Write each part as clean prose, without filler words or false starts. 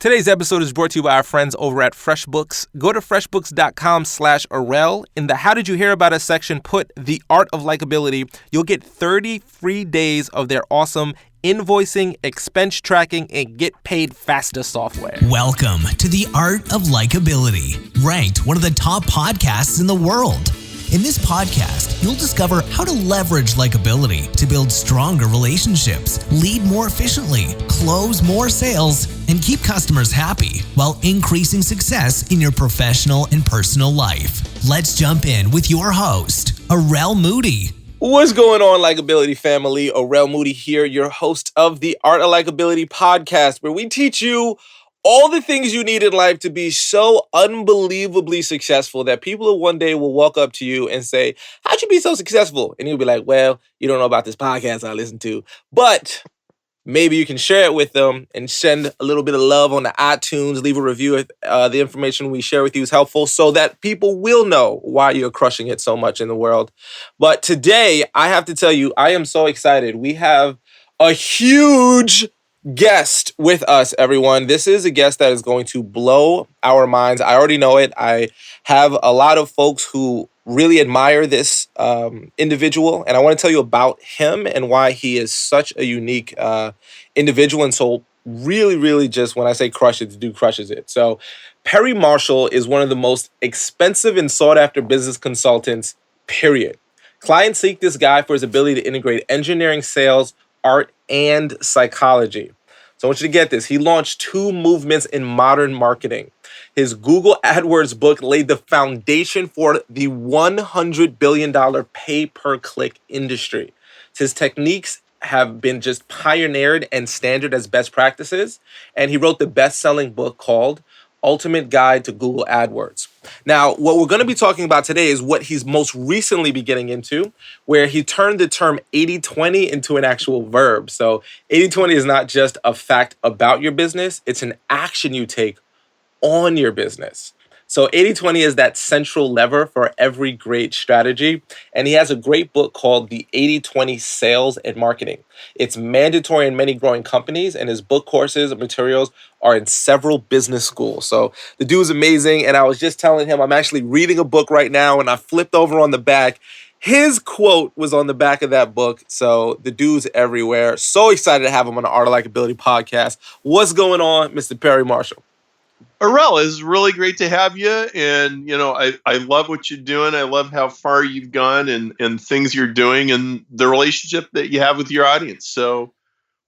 Today's episode is brought to you by our friends over at FreshBooks. Go to freshbooks.com/Arel. In the How Did You Hear About Us section, put The Art of Likeability. You'll get 30 free days of their awesome invoicing, expense tracking, and get paid faster software. Welcome to The Art of Likeability, ranked one of the top podcasts in the world. In this podcast, you'll discover how to leverage likability to build stronger relationships, lead more efficiently, close more sales, and keep customers happy while increasing success in your professional and personal life. Let's jump in with your host, Arel Moody. What's going on, Likeability family? Arel Moody here, your host of the Art of Likeability podcast, where we teach you all the things you need in life to be so unbelievably successful that people one day will walk up to you and say, how'd you be so successful? And you'll be like, well, you don't know about this podcast I listen to, but maybe you can share it with them and send a little bit of love on the iTunes, leave a review if the information we share with you is helpful so that people will know why you're crushing it so much in the world. But today, I have to tell you, I am so excited. We have a huge guest with us, everyone. This is a guest that is going to blow our minds. I already know it. I have a lot of folks who really admire this individual, and I want to tell you about him and why he is such a unique individual. And so really just when I say crush it, the dude crushes it. So Perry Marshall is one of the most expensive and sought after business consultants, period. Clients seek this guy for his ability to integrate engineering, sales, art, and psychology. So I want you to get this. He launched 2 movements in modern marketing. His Google AdWords book laid the foundation for the $100 billion pay-per-click industry. His techniques have been just pioneered and standard as best practices. And he wrote the best-selling book called Ultimate Guide to Google AdWords. Now, what we're going to be talking about today is what he's most recently been getting into, where he turned the term 80-20 into an actual verb. So 80-20 is not just a fact about your business, it's an action you take on your business. So 80-20 is that central lever for every great strategy. And he has a great book called The 80-20 Sales and Marketing. It's mandatory in many growing companies, and his book courses and materials are in several business schools. So the dude's amazing. And I was just telling him, I'm actually reading a book right now, and I flipped over on the back. His quote was on the back of that book. So the dude's everywhere. So excited to have him on the Art of Likeability podcast. What's going on, Mr. Perry Marshall? Arel, it's really great to have you. And, I love what you're doing. I love how far you've gone and things you're doing and the relationship that you have with your audience. So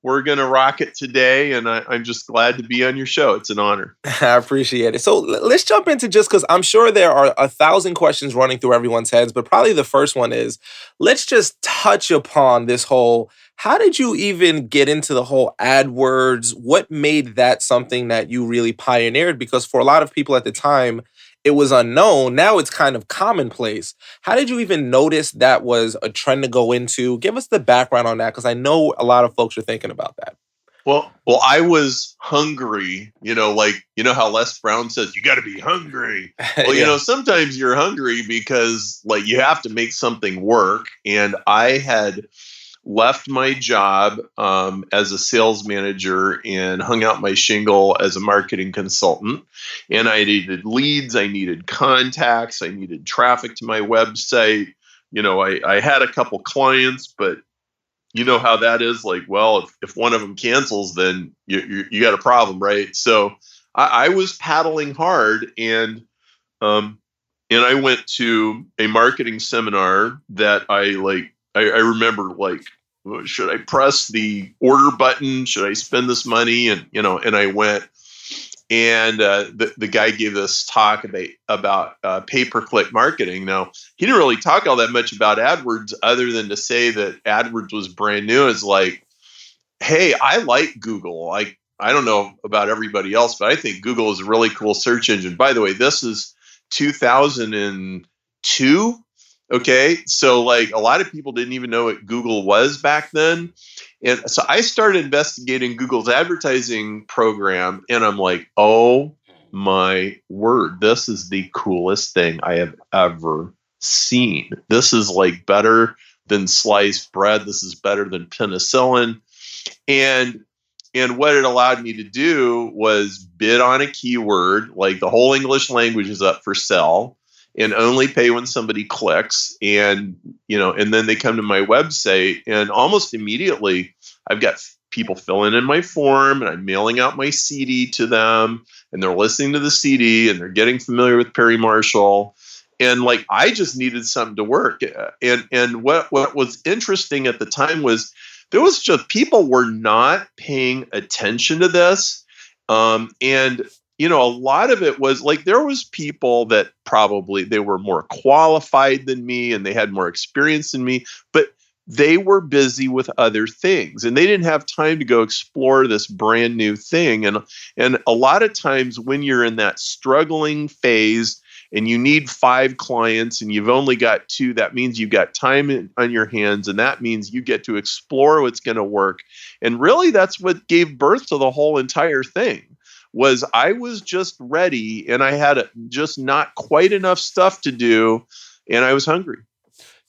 we're going to rock it today. And I'm just glad to be on your show. It's an honor. I appreciate it. So let's jump into, just because I'm sure there are 1,000 questions running through everyone's heads, but probably the first one is, let's just touch upon this whole, how did you even get into the whole AdWords? What made that something that you really pioneered? Because for a lot of people at the time, it was unknown. Now it's kind of commonplace. How did you even notice that was a trend to go into? Give us the background on that, because I know a lot of folks are thinking about that. Well, I was hungry, how Les Brown says, you got to be hungry. Well, Yeah. Sometimes you're hungry because you have to make something work. And I had left my job as a sales manager and hung out my shingle as a marketing consultant. And I needed leads, I needed contacts, I needed traffic to my website. I had a couple clients, but you know how that is. If one of them cancels, then you got a problem, right? So I was paddling hard, and I went to a marketing seminar that I remember, should I press the order button? Should I spend this money? And I went, and the guy gave this talk about pay-per-click marketing. Now, he didn't really talk all that much about AdWords, other than to say that AdWords was brand new. It's like, hey, I like Google. I don't know about everybody else, but I think Google is a really cool search engine. By the way, this is 2002. Okay. So a lot of people didn't even know what Google was back then. And so I started investigating Google's advertising program, and I'm like, oh my word, this is the coolest thing I have ever seen. This is better than sliced bread. This is better than penicillin. And And what it allowed me to do was bid on a keyword, like the whole English language is up for sale, and only pay when somebody clicks. And, and then they come to my website, and almost immediately I've got people filling in my form, and I'm mailing out my CD to them, and they're listening to the CD, and they're getting familiar with Perry Marshall. And like, I just needed something to work. And what was interesting at the time was there was just people were not paying attention to this. And, a lot of it was like there was people that probably they were more qualified than me and they had more experience than me, but they were busy with other things and they didn't have time to go explore this brand new thing. And a lot of times when you're in that struggling phase and you need 5 clients and you've only got 2, that means you've got time on your hands, and that means you get to explore what's going to work. And really that's what gave birth to the whole entire thing. Was I was just ready and I had just not quite enough stuff to do, and I was hungry.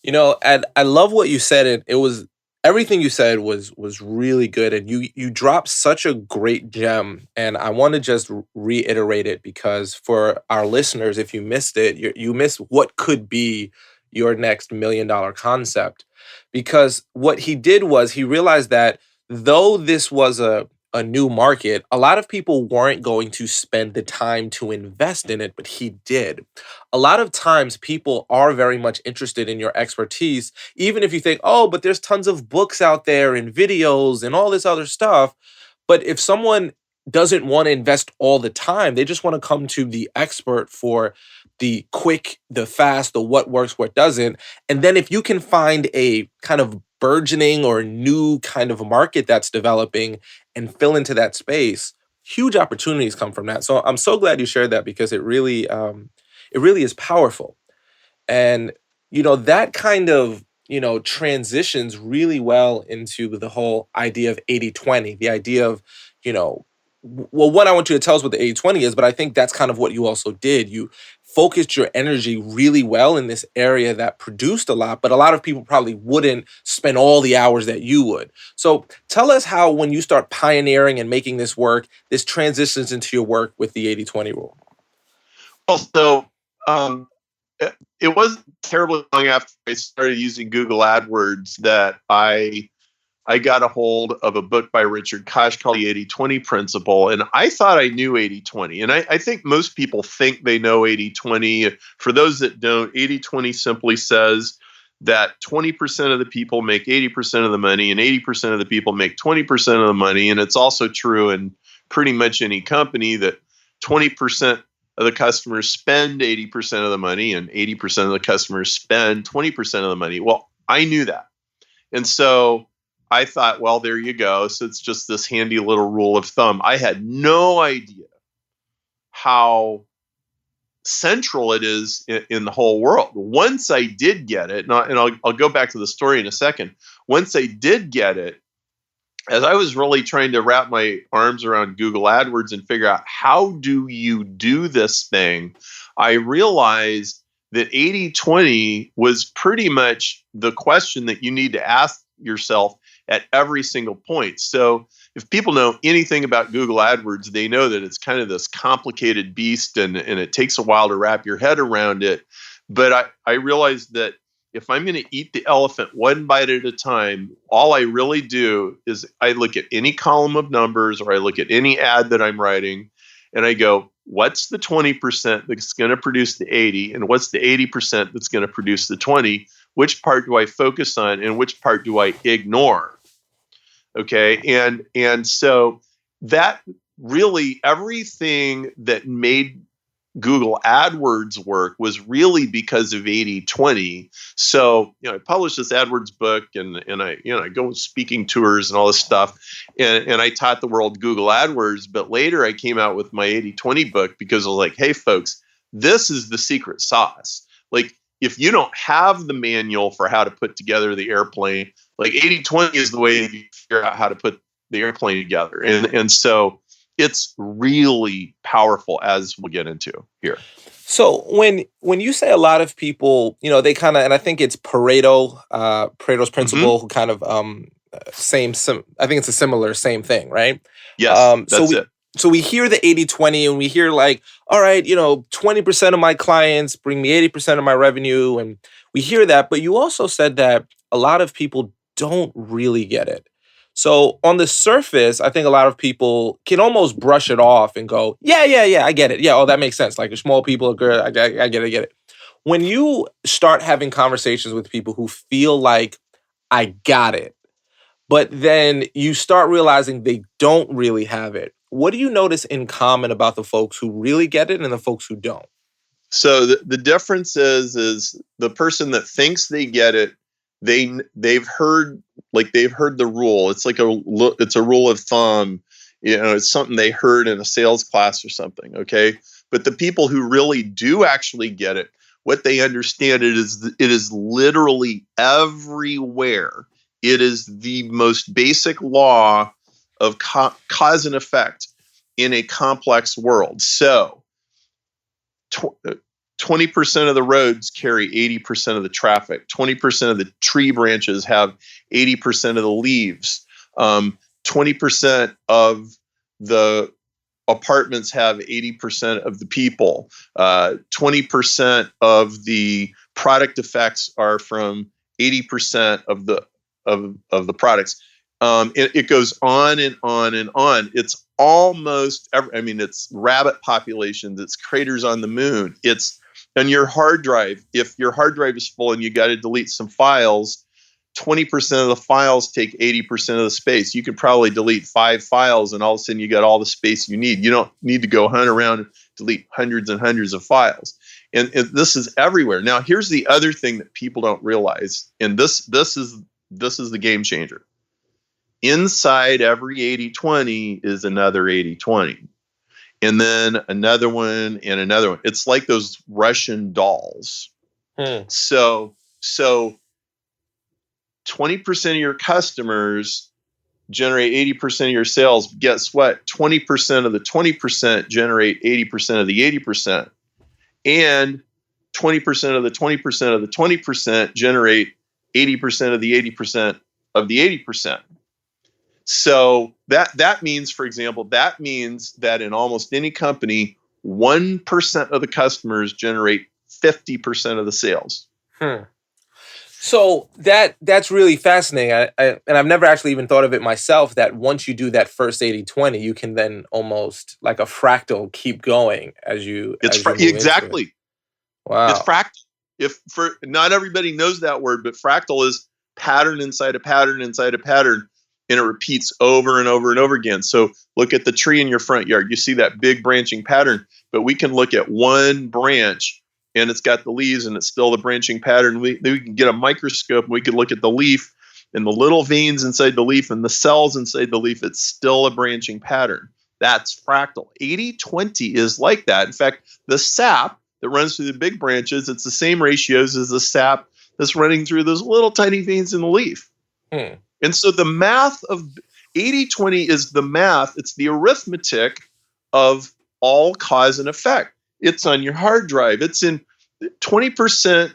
And I love what you said. It was everything you said was really good, and you dropped such a great gem. And I want to just reiterate it because for our listeners, if you missed it, you missed what could be your next $1 million concept. Because what he did was he realized that though this was a new market, a lot of people weren't going to spend the time to invest in it, but he did. A lot of times people are very much interested in your expertise, even if you think, oh, but there's tons of books out there and videos and all this other stuff. But if someone doesn't want to invest all the time, they just want to come to the expert for the quick, the fast, the what works, what doesn't. And then if you can find a kind of burgeoning or new kind of market that's developing and fill into that space, huge opportunities come from that. So I'm so glad you shared that because it really is powerful. And, that kind of, transitions really well into the whole idea of 80-20, the idea of, what I want you to tell us what the 80-20 is, but I think that's kind of what you also did. You focused your energy really well in this area that produced a lot, but a lot of people probably wouldn't spend all the hours that you would. So tell us how, when you start pioneering and making this work, this transitions into your work with the 80-20 rule. Well, so it wasn't terribly long after I started using Google AdWords that I got a hold of a book by Richard Koch called The 80-20 Principle. And I thought I knew 80-20. And I think most people think they know 80-20. For those that don't, 80-20 simply says that 20% of the people make 80% of the money and 80% of the people make 20% of the money. And it's also true in pretty much any company that 20% of the customers spend 80% of the money and 80% of the customers spend 20% of the money. Well, I knew that. And so I thought, well, there you go. So it's just this handy little rule of thumb. I had no idea how central it is in the whole world. Once I did get it, and I'll go back to the story in a second. Once I did get it, as I was really trying to wrap my arms around Google AdWords and figure out how do you do this thing, I realized that 80-20 was pretty much the question that you need to ask yourself at every single point. So if people know anything about Google AdWords, they know that it's kind of this complicated beast and it takes a while to wrap your head around it. But I realized that if I'm going to eat the elephant one bite at a time, all I really do is I look at any column of numbers or I look at any ad that I'm writing and I go, what's the 20% that's going to produce the 80 and what's the 80% that's going to produce the 20? Which part do I focus on and which part do I ignore? Okay. And so that really everything that made Google AdWords work was really because of 80-20. So, I published this AdWords book and I go on speaking tours and all this stuff. And I taught the world Google AdWords, but later I came out with my 80-20 book because I was like, hey folks, this is the secret sauce. Like, if you don't have the manual for how to put together the airplane, like 80-20 is the way you figure out how to put the airplane together. And so it's really powerful, as we'll get into here. So when you say a lot of people, they kind of, and I think it's Pareto's principle, who kind of I think it's a similar same thing, right? Yes, that's it. So we hear the 80-20 and we hear like, all right, 20% of my clients bring me 80% of my revenue. And we hear that, but you also said that a lot of people don't really get it. So on the surface, I think a lot of people can almost brush it off and go, yeah, I get it. Yeah, oh, that makes sense. Like the small people are good. I get it. When you start having conversations with people who feel like, I got it, but then you start realizing they don't really have it, what do you notice in common about the folks who really get it and the folks who don't? So the difference is the person that thinks they get it, they've heard the rule. It's like it's a rule of thumb. It's something they heard in a sales class or something. Okay, but the people who really do actually get it, what they understand it is literally everywhere. It is the most basic law of cause and effect in a complex world. So 20% of the roads carry 80% of the traffic. 20% of the tree branches have 80% of the leaves. 20% of the apartments have 80% of the people. 20% of the product effects are from 80% of the products. It goes on and on and on. It's almost it's rabbit populations, it's craters on the moon. It's on your hard drive. If your hard drive is full and you got to delete some files, 20% of the files take 80% of the space. You could probably delete 5 files and all of a sudden you got all the space you need. You don't need to go hunt around and delete hundreds and hundreds of files. And this is everywhere. Now, here's the other thing that people don't realize, and this is the game changer. Inside every 80-20 is another 80-20. And then another one and another one. It's like those Russian dolls. So 20% of your customers generate 80% of your sales. Guess what? 20% of the 20% generate 80% of the 80%. And 20% of the 20% of the 20% generate 80% of the 80% of the 80%. So that means, for example, that in almost any company, 1% of the customers generate 50% of the sales. So that's really fascinating. And I've never actually even thought of it myself, that once you do that first 80-20, you can then almost like a fractal keep going as you move exactly. Into it. Wow. It's fractal. Not everybody knows that word, but fractal is pattern inside a pattern inside a pattern. And it repeats over and over and over again. So look at the tree in your front yard. You see that big branching pattern, but we can look at one branch and it's got the leaves and it's still the branching pattern. We can get a microscope and we can look at the leaf and the little veins inside the leaf and the cells inside the leaf. It's still a branching pattern. That's fractal. 80-20 is like that. In fact, the sap that runs through the big branches, it's the same ratios as the sap that's running through those little tiny veins in the leaf. And so the math of 80-20 is the math. It's the arithmetic of all cause and effect. It's on your hard drive. It's in 20%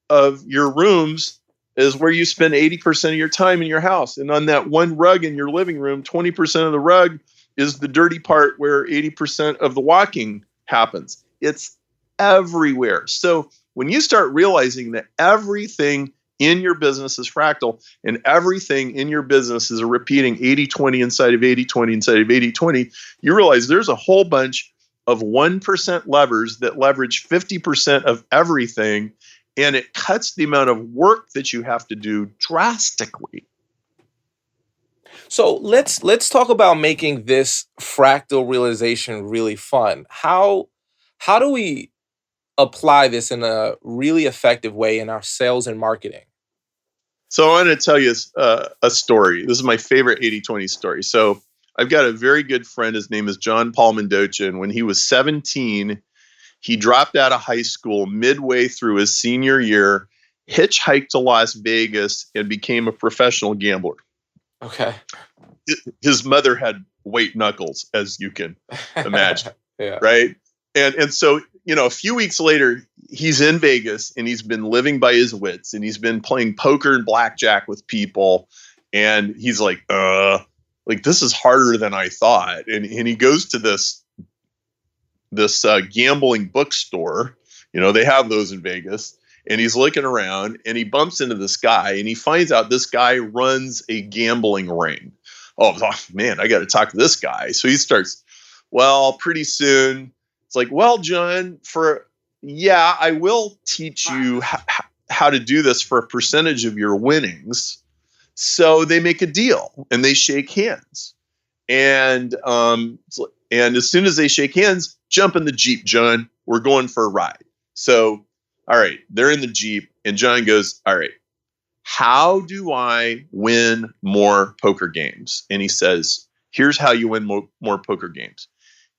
of your rooms is where you spend 80% of your time in your house. And on that one rug in your living room, 20% of the rug is the dirty part where 80% of the walking happens. It's everywhere. So when you start realizing that everything in your business is fractal and everything in your business is a repeating 80-20 inside of 80-20 inside of 80-20, you realize there's a whole bunch of 1% levers that leverage 50% of everything, and it cuts the amount of work that you have to do drastically. So let's talk about making this fractal realization really fun. How do we apply this in a really effective way in our sales and marketing? So I want to tell you a story. This is my favorite 80-20 story. So I've got a very good friend. His name is John Paul Mendocha. And when he was 17, he dropped out of high school midway through his senior year, hitchhiked to Las Vegas, and became a professional gambler. Okay. His mother had white knuckles, as you can imagine. Yeah. Right. And so, a few weeks later, he's in Vegas and he's been living by his wits and he's been playing poker and blackjack with people. And he's like this is harder than I thought. And he goes to this gambling bookstore. They have those in Vegas. And he's looking around and he bumps into this guy and he finds out this guy runs a gambling ring. Oh man, I got to talk to this guy. So he starts, well, pretty soon it's like, well, John, I will teach you how to do this for a percentage of your winnings. So they make a deal and they shake hands. And as soon as they shake hands, jump in the Jeep, John. We're going for a ride. So, all right, they're in the Jeep and John goes, all right, how do I win more poker games? And he says, here's how you win more poker games.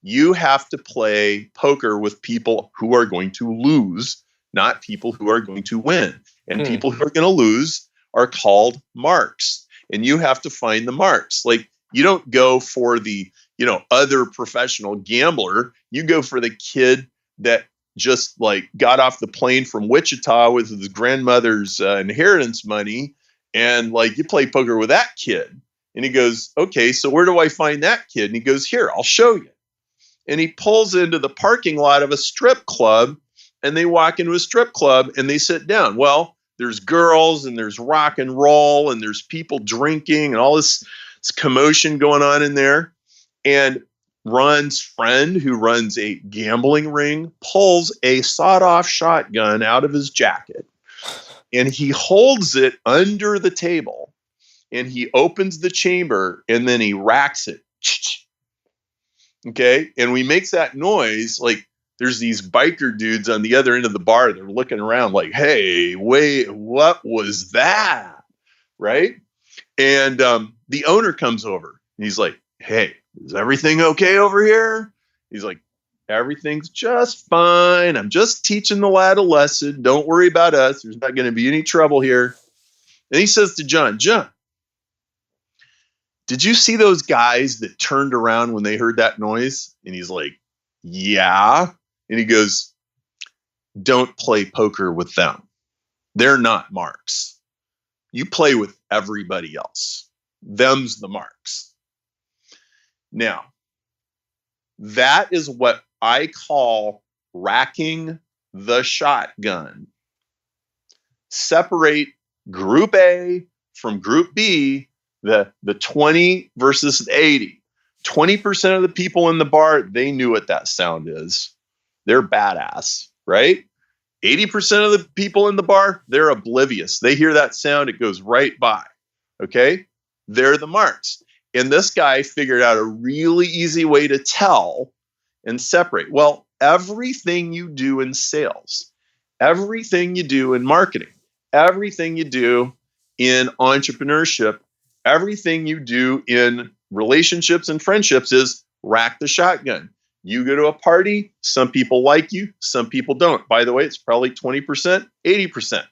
You have to play poker with people who are going to lose, not people who are going to win. And people who are going to lose are called marks. And you have to find the marks. Like, you don't go for the, other professional gambler. You go for the kid that just got off the plane from Wichita with his grandmother's inheritance money. And you play poker with that kid. And he goes, okay, so where do I find that kid? And he goes, here, I'll show you. And he pulls into the parking lot of a strip club, and they walk into a strip club and they sit down. Well, there's girls and there's rock and roll and there's people drinking and all this commotion going on in there. And Ron's friend, who runs a gambling ring, pulls a sawed-off shotgun out of his jacket and he holds it under the table and he opens the chamber and then he racks it. Okay. And when he makes that noise, there's these biker dudes on the other end of the bar. They're looking around like, hey, wait, what was that? Right. And the owner comes over and he's like, hey, is everything okay over here? He's like, everything's just fine. I'm just teaching the lad a lesson. Don't worry about us. There's not going to be any trouble here. And he says to John, did you see those guys that turned around when they heard that noise? And he's like, yeah. And he goes, don't play poker with them. They're not marks. You play with everybody else. Them's the marks. Now, that is what I call racking the shotgun. Separate Group A from Group B, the 20 versus the 80. 20% of the people in the bar, they knew what that sound is. They're badass, right? 80% of the people in the bar, they're oblivious. They hear that sound, it goes right by. Okay? They're the marks. And this guy figured out a really easy way to tell and separate. Well, everything you do in sales, everything you do in marketing, everything you do in entrepreneurship, everything you do in relationships and friendships is rack the shotgun. You go to a party, some people like you, some people don't. By the way, it's probably 20%, 80%.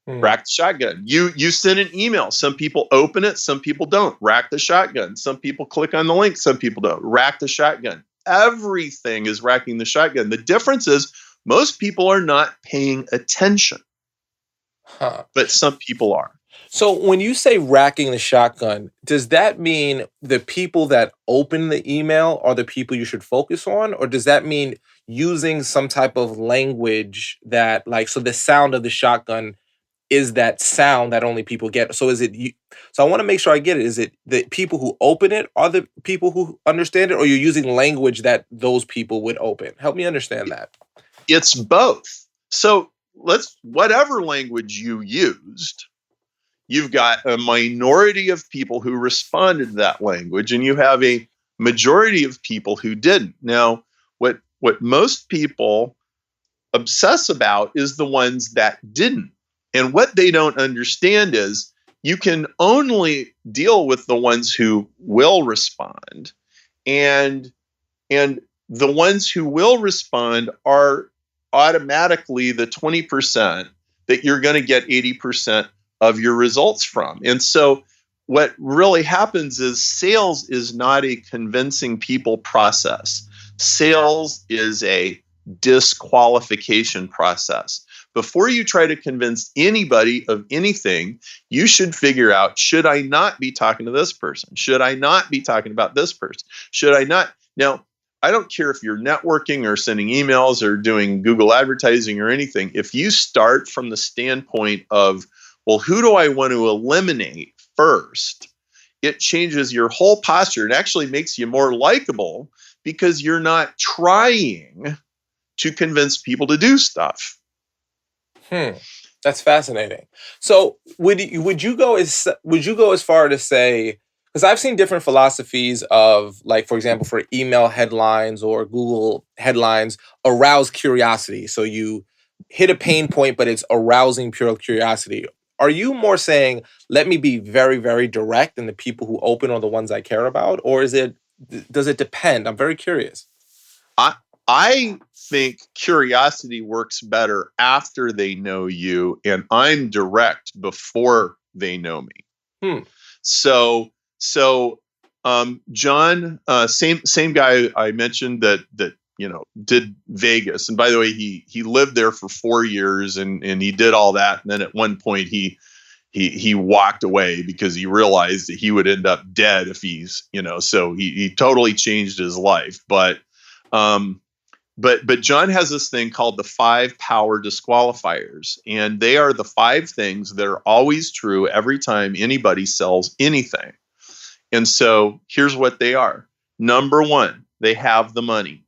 Rack the shotgun. You send an email. Some people open it, some people don't. Rack the shotgun. Some people click on the link, some people don't. Rack the shotgun. Everything is racking the shotgun. The difference is most people are not paying attention, but some people are. So when you say racking the shotgun, does that mean the people that open the email are the people you should focus on? Or does that mean using some type of language that so the sound of the shotgun is that sound that only people get? So is it so I want to make sure I get it. Is it the people who open it are the people who understand it, or you're using language that those people would open? Help me understand that. It's both. So whatever language you used, you've got a minority of people who responded to that language, and you have a majority of people who didn't. Now, what most people obsess about is the ones that didn't. And what they don't understand is you can only deal with the ones who will respond. And the ones who will respond are automatically the 20% that you're going to get 80% of your results from. And so what really happens is sales is not a convincing people process. Sales is a disqualification process. before you try to convince anybody of anything, you should figure out, should I not be talking to this person? Should I not be talking about this person? Should I not? Now, I don't care if you're networking or sending emails or doing Google advertising or anything. If you start from the standpoint of, well, who do I want to eliminate first? It changes your whole posture. It actually makes you more likable because you're not trying to convince people to do stuff. That's fascinating. So would you go as far to say, because I've seen different philosophies of, like, for example, for email headlines or Google headlines, arouse curiosity. So you hit a pain point, but it's arousing pure curiosity. Are you more saying, let me be very, very direct and the people who open are the ones I care about? Or does it depend? I'm very curious. I think curiosity works better after they know you, and I'm direct before they know me. So John, same guy I mentioned that did Vegas, and by the way, he lived there for 4 years, and he did all that, and then at one point he walked away because he realized that he would end up dead if so he totally changed his life, But John has this thing called the 5 power disqualifiers, and they are the 5 things that are always true every time anybody sells anything. And so here's what they are. Number 1, they have the money.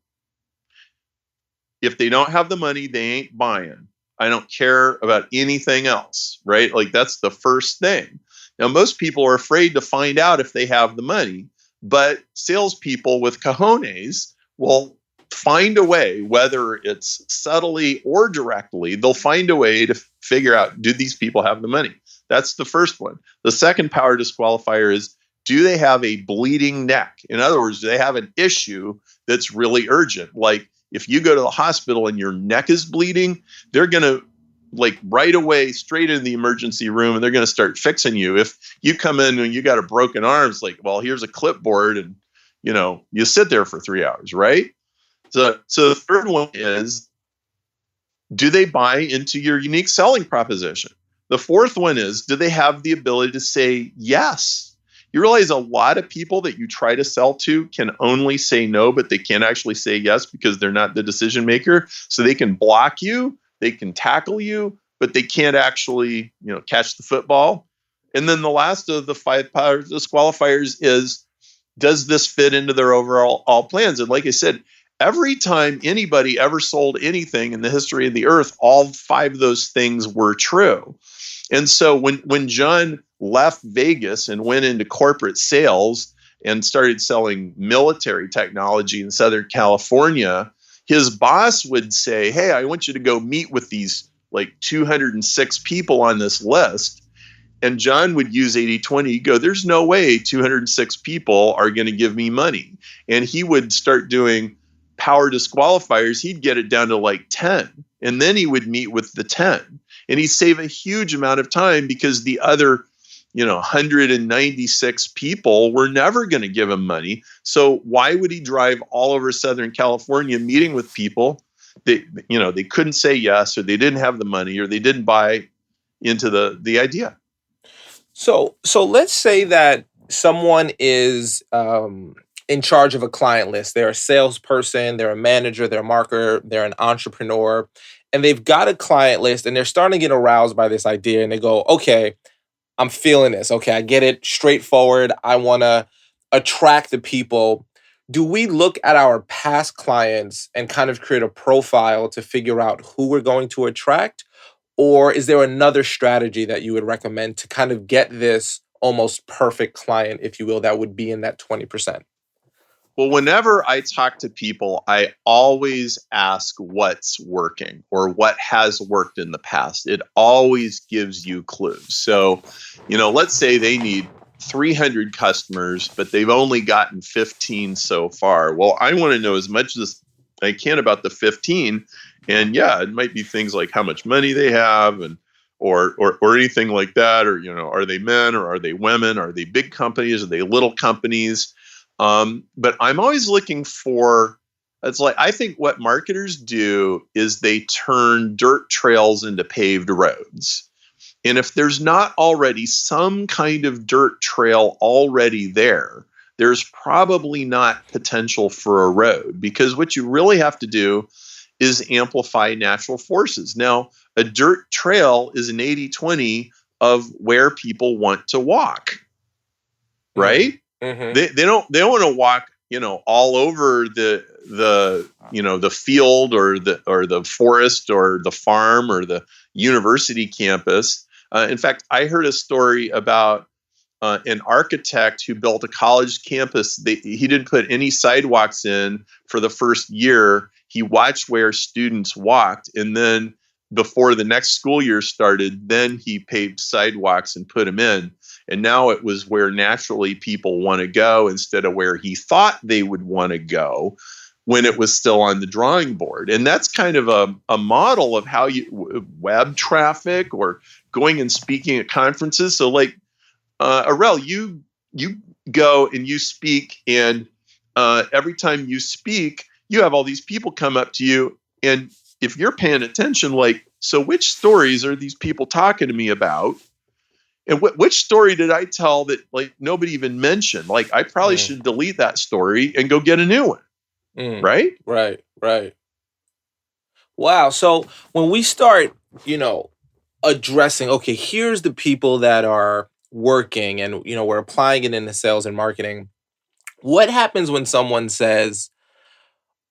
If they don't have the money, they ain't buying. I don't care about anything else, right? Like, that's the first thing. Now, most people are afraid to find out if they have the money, but salespeople with cojones will find a way, whether it's subtly or directly, they'll find a way to figure out, do these people have the money? That's the first one. The second power disqualifier is, do they have a bleeding neck? In other words, do they have an issue that's really urgent? Like, if you go to the hospital and your neck is bleeding, they're going to, like, right away straight into the emergency room, and they're going to start fixing you. If you come in and you got a broken arm, it's like, well, here's a clipboard, and you sit there for 3 hours, right? So the third one is, do they buy into your unique selling proposition? The fourth one is, do they have the ability to say yes? You realize a lot of people that you try to sell to can only say no, but they can't actually say yes because they're not the decision maker. So they can block you, they can tackle you, but they can't actually, catch the football. And then the last of the 5 power disqualifiers is, does this fit into their overall plans? And like I said, every time anybody ever sold anything in the history of the earth, all 5 of those things were true. And so when John left Vegas and went into corporate sales and started selling military technology in Southern California, his boss would say, hey, I want you to go meet with these like 206 people on this list. And John would use 80-20. He'd go, there's no way 206 people are going to give me money. And he would start doing power disqualifiers. He'd get it down to like 10. And then he would meet with the 10. And he'd save a huge amount of time because the other 196 people were never going to give him money. So why would he drive all over Southern California meeting with people that, they couldn't say yes, or they didn't have the money, or they didn't buy into the idea? So let's say that someone is in charge of a client list. They're a salesperson, they're a manager, they're a marketer, they're an entrepreneur, and they've got a client list and they're starting to get aroused by this idea, and they go, okay, I'm feeling this. Okay, I get it. Straightforward. I want to attract the people. Do we look at our past clients and kind of create a profile to figure out who we're going to attract? Or is there another strategy that you would recommend to kind of get this almost perfect client, if you will, that would be in that 20%? Well, whenever I talk to people, I always ask what's working or what has worked in the past. It always gives you clues. So, let's say they need 300 customers, but they've only gotten 15 so far. Well, I want to know as much as I can about the 15. And yeah, it might be things like how much money they have, and or anything like that. Or, are they men or are they women? Are they big companies? Are they little companies? But I'm always looking for It's like, I think what marketers do is they turn dirt trails into paved roads. And if there's not already some kind of dirt trail already there, there's probably not potential for a road, because what you really have to do is amplify natural forces. Now, a dirt trail is an 80-20 of where people want to walk, right? Mm-hmm. They don't want to walk, all over the field or the forest or the farm or the university campus. In fact, I heard a story about an architect who built a college campus. He didn't put any sidewalks in for the first year. He watched where students walked, and then before the next school year started, then he paved sidewalks and put them in. And now it was where naturally people want to go instead of where he thought they would want to go when it was still on the drawing board. And that's kind of a model of how you web traffic or going and speaking at conferences. So like, Arel, you go and you speak, and every time you speak, you have all these people come up to you. And if you're paying attention, like, so which stories are these people talking to me about? And which story did I tell that like nobody even mentioned? Like, I probably should delete that story and go get a new one. Right? Right. Wow. So when we start, addressing, okay, here's the people that are working and, we're applying it into sales and marketing. What happens when someone says,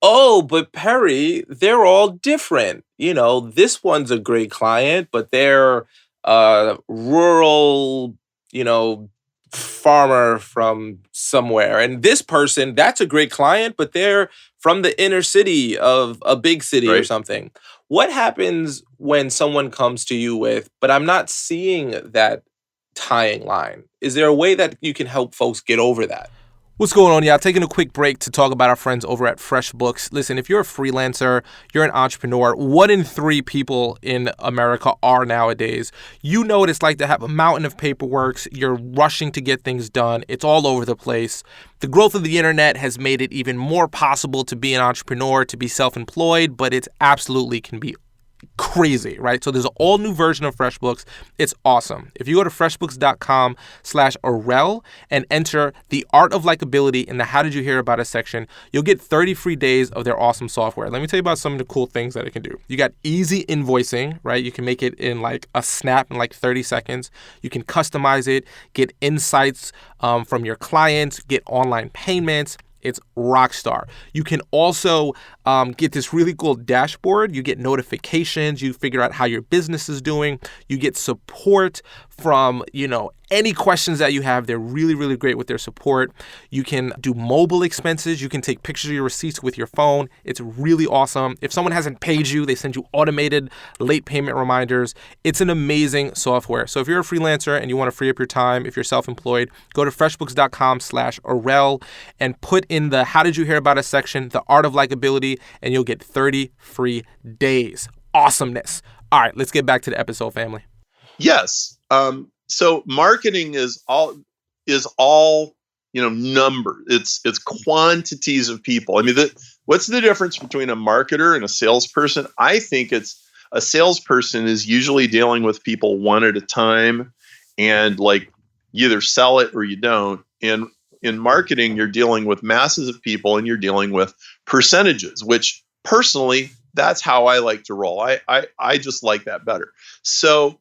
oh, but Perry, they're all different. This one's a great client, but they're rural, farmer from somewhere. And this person, that's a great client, but they're from the inner city of a big city or something. What happens when someone comes to you with, but I'm not seeing that tying line? Is there a way that you can help folks get over that? What's going on, y'all? Taking a quick break to talk about our friends over at FreshBooks. Listen, if you're a freelancer, you're an entrepreneur, 1 in 3 people in America are nowadays. You know what it's like to have a mountain of paperwork. You're rushing to get things done. It's all over the place. The growth of the internet has made it even more possible to be an entrepreneur, to be self-employed, but it absolutely can be crazy, right? So there's an all new version of FreshBooks. It's awesome. If you go to freshbooks.com/Arel and enter the Art of Likeability in the How Did You Hear About Us section, you'll get 30 free days of their awesome software. Let me tell you about some of the cool things that it can do. You got easy invoicing, right? You can make it in like a snap in like 30 seconds. You can customize it, get insights from your clients, get online payments. It's rockstar. You can also get this really cool dashboard. You get notifications. You figure out how your business is doing. You get support from, any questions that you have. They're really, really great with their support. You can do mobile expenses. You can take pictures of your receipts with your phone. It's really awesome. If someone hasn't paid you, they send you automated late payment reminders. It's an amazing software. So if you're a freelancer and you want to free up your time, if you're self-employed, go to freshbooks.com/Arel and put in the How Did You Hear About Us section, the Art of Likeability, and you'll get 30 free days. Awesomeness. All right, let's get back to the episode, family. Yes. So marketing is all number. It's quantities of people. I mean, what's the difference between a marketer and a salesperson? I think it's a salesperson is usually dealing with people one at a time, and like you either sell it or you don't. And in marketing, you're dealing with masses of people and you're dealing with percentages, which personally, that's how I like to roll. I just like that better. So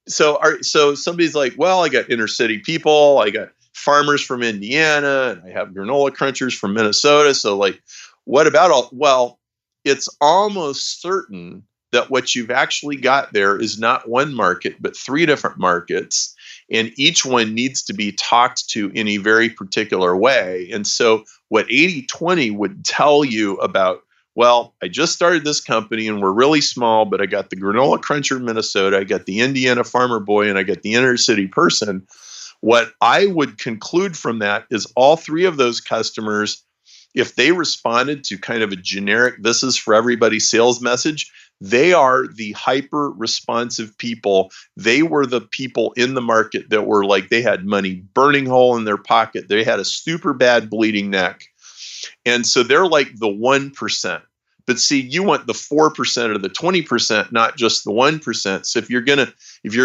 somebody's like, well, I got inner city people, I got farmers from Indiana, and I have granola crunchers from Minnesota. So like, what about all? Well, it's almost certain that what you've actually got there is not one market, but 3 different markets. And each one needs to be talked to in a very particular way. And so what 80-20 would tell you about, well, I just started this company and we're really small, but I got the granola cruncher in Minnesota, I got the Indiana farmer boy, and I got the inner city person. What I would conclude from that is all 3 of those customers, if they responded to kind of a generic, this is for everybody sales message, they are the hyper responsive people. They were the people in the market that were like, they had money burning hole in their pocket. They had a super bad bleeding neck. And so they're like the 1%. But see, you want the 4% or the 20%, not just the 1%. So if you're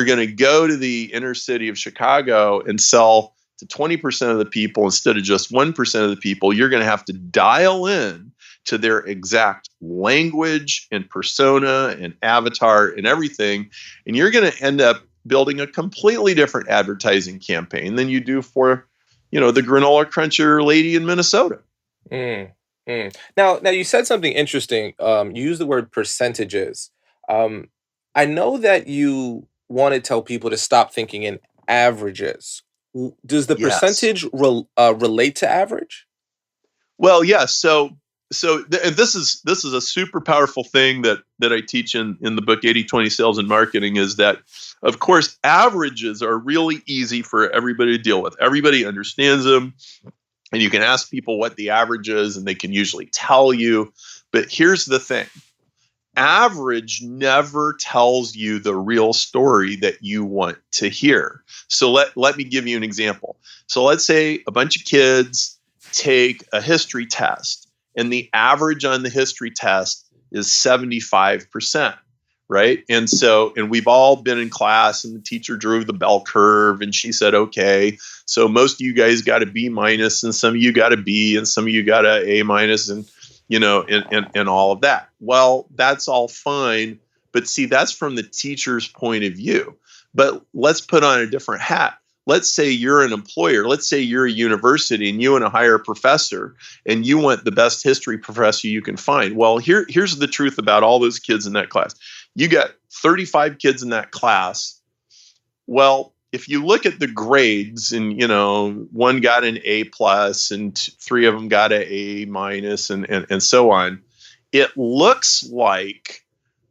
gonna go to the inner city of Chicago and sell to 20% of the people instead of just 1% of the people, you're gonna have to dial in to their exact language and persona and avatar and everything. And you're gonna end up building a completely different advertising campaign than you do for, the granola cruncher lady in Minnesota. Mm, Now, you said something interesting. You used the word percentages. Um, I know that you want to tell people to stop thinking in averages. Does the Yes. percentage relate to average? Well, yeah. And this is a super powerful thing that I teach in the book 80/20 Sales and Marketing, is that, of course, averages are really easy for everybody to deal with. Everybody understands them, and you can ask people what the average is, and they can usually tell you. But here's the thing: average never tells you the real story that you want to hear. So let me give you an example. So let's say a bunch of kids take a history test, and the average on the history test is 75%, right? And we've all been in class, and the teacher drew the bell curve, and she said, okay, so most of you guys got a B minus, and some of you got a B, and some of you got a minus, and and all of that. Well, that's all fine, but see, that's from the teacher's point of view. But let's put on a different hat. Let's say you're an employer. Let's say you're a university and you want to hire a professor, and you want the best history professor you can find. Well, here's the truth about all those kids in that class. You got 35 kids in that class. Well, if you look at the grades, and one got an A plus and three of them got an A minus, and so on, it looks like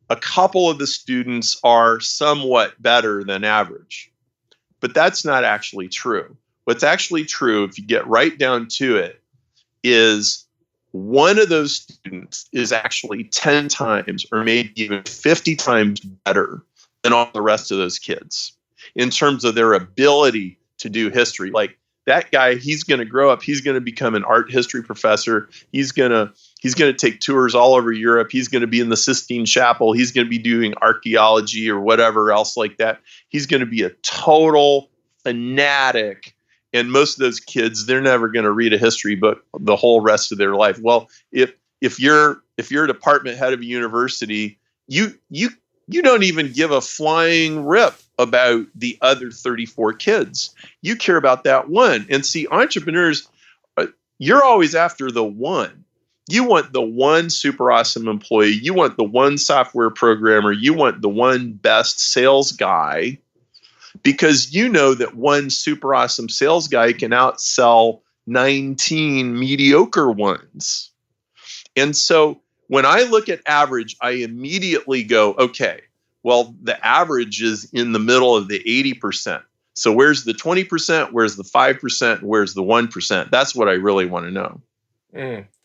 a couple of the students are somewhat better than average. But that's not actually true. What's actually true, if you get right down to it, is one of those students is actually 10 times or maybe even 50 times better than all the rest of those kids in terms of their ability to do history. Like, that guy, he's going to grow up, he's going to become an art history professor. He's going to take tours all over Europe. He's going to be in the Sistine Chapel. He's going to be doing archaeology or whatever else like that. He's going to be a total fanatic. And most of those kids, they're never going to read a history book the whole rest of their life. Well, if you're a department head of a university, you don't even give a flying rip about the other 34 kids. You care about that one. And see, entrepreneurs, you're always after the one. You want the one super awesome employee. You want the one software programmer. You want the one best sales guy, because you know that one super awesome sales guy can outsell 19 mediocre ones. And so when I look at average, I immediately go, okay, well, the average is in the middle of the 80%. So where's the 20%? Where's the 5%? Where's the 1%? That's what I really want to know.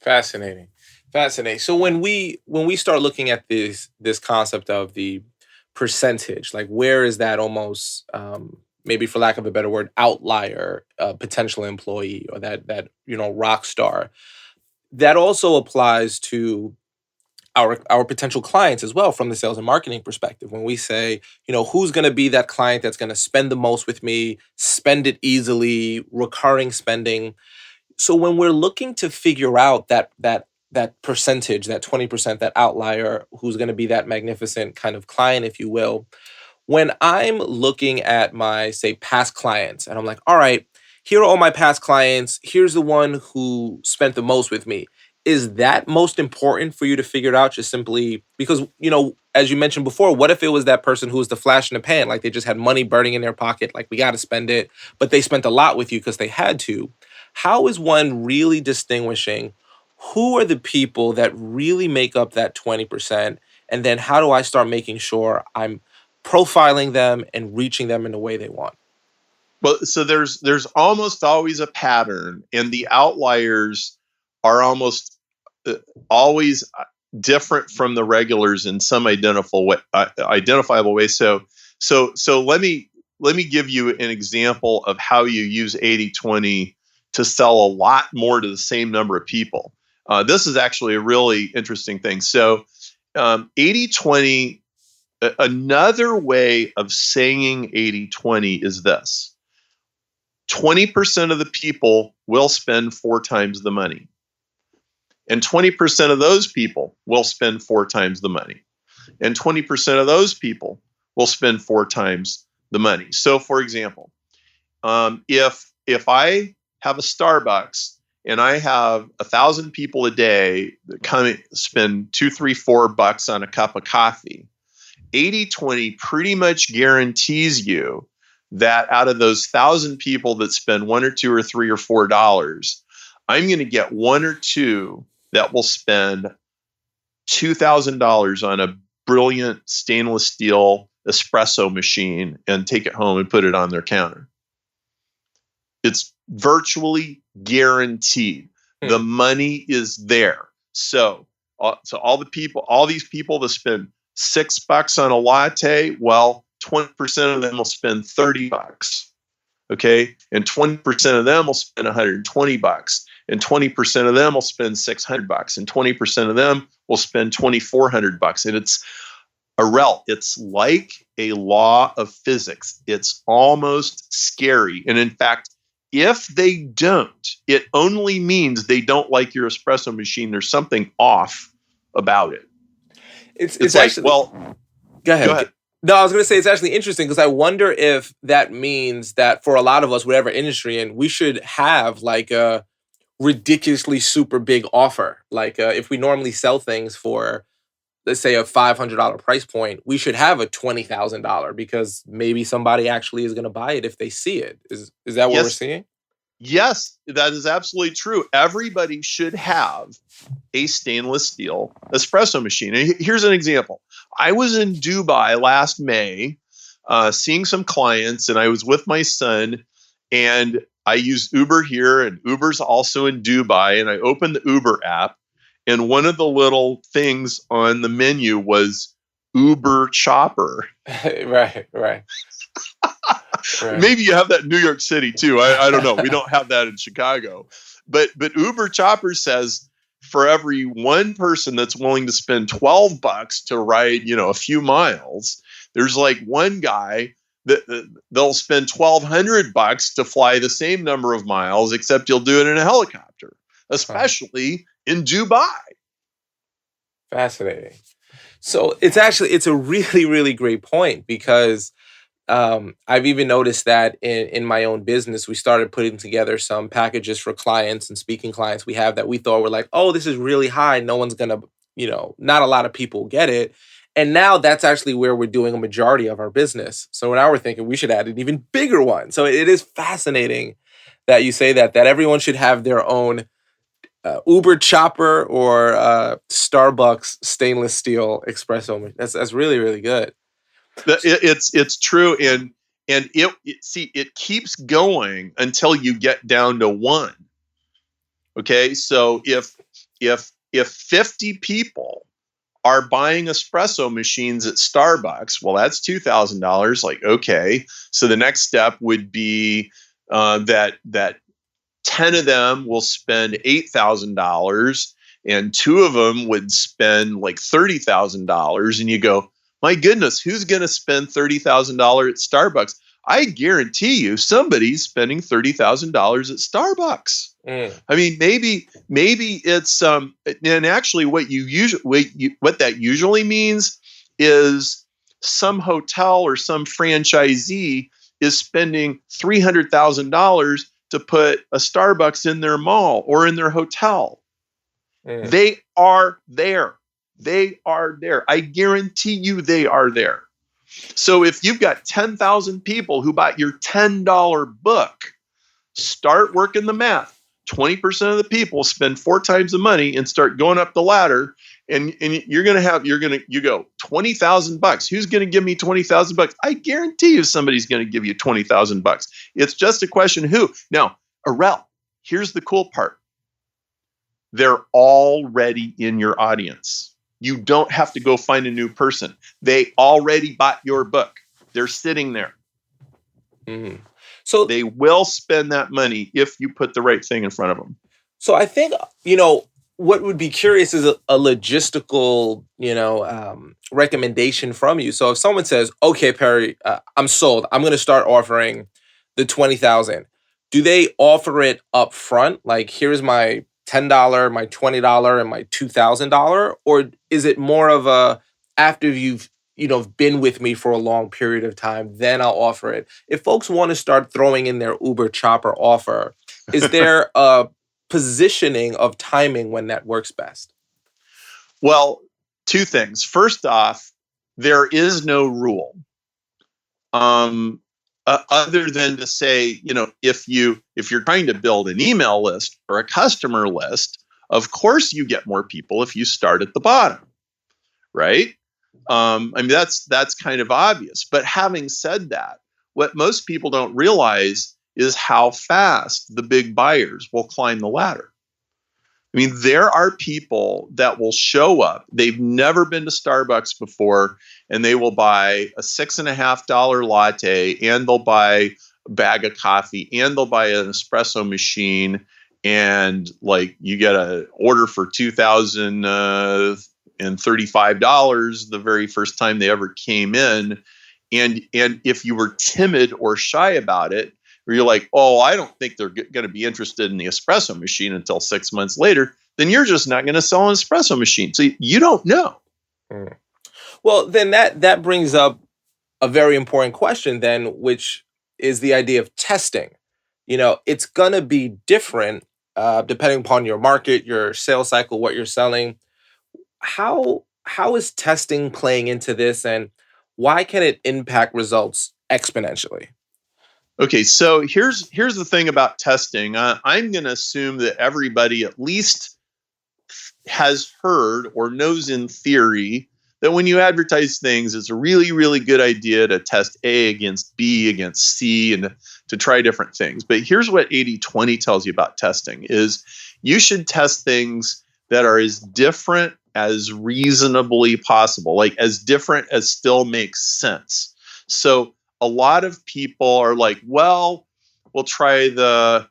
Fascinating. So when we start looking at this concept of the percentage, like, where is that almost, maybe for lack of a better word, outlier potential employee, or that rock star, that also applies to our potential clients as well, from the sales and marketing perspective. When we say, who's going to be that client that's going to spend the most with me, spend it easily, recurring spending. So when we're looking to figure out that percentage, that 20%, that outlier, who's going to be that magnificent kind of client, if you will, when I'm looking at my, say, past clients, and I'm like, all right, here are all my past clients, here's the one who spent the most with me. Is that most important for you to figure it out, just simply because, as you mentioned before, what if it was that person who was the flash in the pan, like they just had money burning in their pocket, like we got to spend it, but they spent a lot with you because they had to? How is one really distinguishing who are the people that really make up that 20%? And then how do I start making sure I'm profiling them and reaching them in the way they want? Well, so there's almost always a pattern, and the outliers are almost always different from the regulars in some identifiable way. So let me give you an example of how you use 80/20 to sell a lot more to the same number of people. This is actually a really interesting thing. So 80-20, another way of saying 80-20 is this. 20% of the people will spend 4 times the money. And 20% of those people will spend 4 times the money. And 20% of those people will spend 4 times the money. So for example, if I have a Starbucks and I have 1,000 people a day that come spend $2, $3, $4 on a cup of coffee, 80-20 pretty much guarantees you that out of those 1,000 people that spend $1 or $2 or $3 or $4, I'm going to get 1 or 2 that will spend $2,000 on a brilliant stainless steel espresso machine and take it home and put it on their counter. It's virtually guaranteed. The money is there. So all these people that spend $6 on a latte, well, 20% of them will spend $30. Okay. And 20% of them will spend $120. And 20% of them will spend $600. And 20% of them will spend $2,400. And it's like a law of physics. It's almost scary. And in fact, if they don't, it only means they don't like your espresso machine. There's something off about it. It's like, actually, well, go ahead. Go ahead. No, I was going to say it's actually interesting because I wonder if that means that for a lot of us, whatever industry in, we should have like a ridiculously super big offer. Like if we normally sell things for, let's say, a $500 price point, we should have a $20,000 because maybe somebody actually is going to buy it if they see it. Is that what we're seeing? Yes, that is absolutely true. Everybody should have a stainless steel espresso machine. And here's an example. I was in Dubai last May seeing some clients, and I was with my son, and I used Uber here, and Uber's also in Dubai, and I opened the Uber app, and one of the little things on the menu was Uber Chopper. Right. Right. Maybe you have that in New York City too. I don't know. We don't have that in Chicago. But Uber Chopper says for every one person that's willing to spend $12 to ride, a few miles, there's like one guy that they'll spend $1,200 to fly the same number of miles, except he'll do it in a helicopter, especially in Dubai. Fascinating. So it's a really, really great point because I've even noticed that in my own business, we started putting together some packages for clients and speaking clients we have that we thought were like, oh, this is really high. No one's going to, not a lot of people get it. And now that's actually where we're doing a majority of our business. So now we're thinking we should add an even bigger one. So it is fascinating that you say that everyone should have their own Uber Chopper or Starbucks stainless steel espresso. That's really, really good. It's true, and it keeps going until you get down to 1. Okay, so if 50 people are buying espresso machines at Starbucks, well, that's $2,000. Like, okay, so the next step would be that 10 of them will spend $8,000, and 2 of them would spend like $30,000, and you go, my goodness, who's going to spend $30,000 at Starbucks? I guarantee you somebody's spending $30,000 at Starbucks. I mean, maybe it's and actually what that usually means is some hotel or some franchisee is spending $300,000 to put a Starbucks in their mall or in their hotel. They are there. They are there. I guarantee you they are there. So if you've got 10,000 people who bought your $10 book, start working the math. 20% of the people spend 4 times the money and start going up the ladder. And you go $20,000. Who's going to give me $20,000? I guarantee you somebody's going to give you $20,000. It's just a question of who. Now, Arel, here's the cool part. They're already in your audience. You don't have to go find a new person. They already bought your book. They're sitting there. So they will spend that money if you put the right thing in front of them. So I think, what would be curious is a logistical, recommendation from you. So if someone says, "Okay, Perry, I'm sold. I'm going to start offering the 20,000." Do they offer it up front? Like, here's my $10, my $20, and my $2,000, or is it more of a after you've been with me for a long period of time, then I'll offer it? If folks want to start throwing in their Uber Chopper offer, is there a positioning of timing when that works best? Well, two things. First off, there is no rule. Other than to say, if you're trying to build an email list or a customer list, of course you get more people if you start at the bottom, right? That's kind of obvious. But having said that, what most people don't realize is how fast the big buyers will climb the ladder. I mean, there are people that will show up. They've never been to Starbucks before, and they will buy a $6.50 latte, and they'll buy a bag of coffee, and they'll buy an espresso machine, and like you get an order for $2,035 the very first time they ever came in, and if you were timid or shy about it, or you're like, oh, I don't think they're going to be interested in the espresso machine until 6 months later, then you're just not going to sell an espresso machine. So you don't know. Mm. Well, then that brings up a very important question then, which is the idea of testing. It's going to be different depending upon your market, your sales cycle, what you're selling. How is testing playing into this, and why can it impact results exponentially? Okay, so here's the thing about testing. I'm going to assume that everybody at least has heard or knows in theory that when you advertise things, it's a really, really good idea to test A against B against C and to try different things. But here's what 80/20 tells you about testing is you should test things that are as different as reasonably possible, like as different as still makes sense. So a lot of people are like, well, we'll try the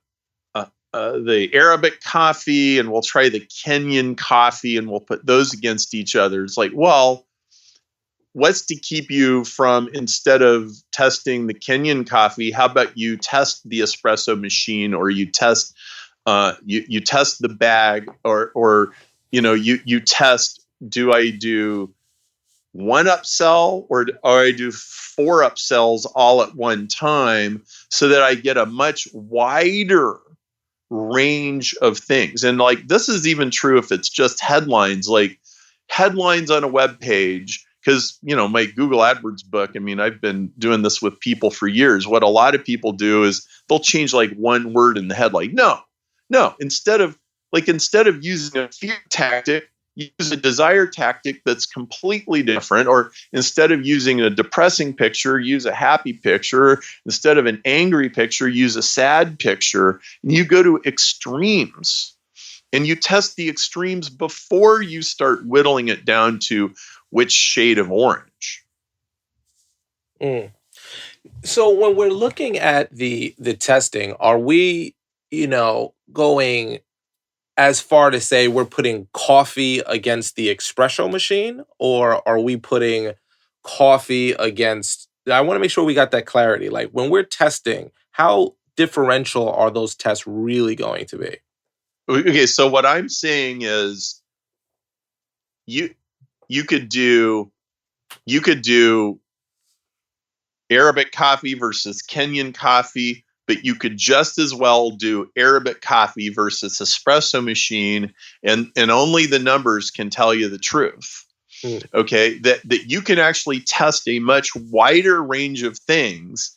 Arabic coffee and we'll try the Kenyan coffee and we'll put those against each other. It's like, well, what's to keep you from, instead of testing the Kenyan coffee, how about you test the espresso machine, or you test you test the bag, or you test, do I do one upsell or I do 4 upsells all at one time, so that I get a much wider range of things. And like, this is even true if it's just headlines, like headlines on a web page. Because, my Google AdWords book, I've been doing this with people for years. What a lot of people do is they'll change like one word in the headline. No. Instead of using a fear tactic, use a desire tactic that's completely different. Or instead of using a depressing picture, use a happy picture. Instead of an angry picture, use a sad picture. And you go to extremes. And you test the extremes before you start whittling it down to which shade of orange. Mm. So when we're looking at the testing, are we, going as far to say we're putting coffee against the espresso machine, or are we putting coffee against? I want to make sure we got that clarity. Like, when we're testing, how differential are those tests really going to be? Okay, so what I'm saying is you could do Arabic coffee versus Kenyan coffee, but you could just as well do Arabic coffee versus espresso machine, and only the numbers can tell you the truth. Okay, that you can actually test a much wider range of things,